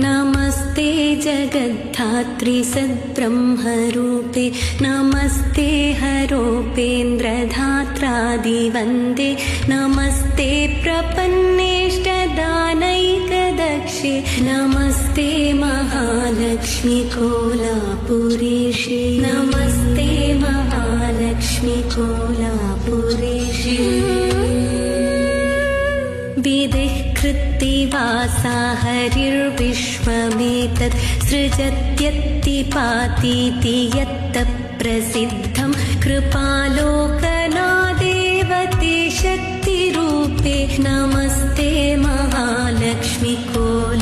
नमस्ते जगद्धात्री सद्ब्रह्मरूपे नमस्ते हरोपेन्द्रधात्रादिवन्दे नमस्ते प्रपन्नेष्टदानैकदक्षे नमस्ते महालक्ष्मी कोलापुरेशे नमस्ते महालक्ष्मी कोलापुरेशे विधिः कृत्तिवासा हरिर्विश्वमेतत् सृजत्यत्ति पातीति यत्तः प्रसिद्धं कृपालोकनादेवते शक्तिरूपे नमस्ते महालक्ष्मी कोलापुरेशे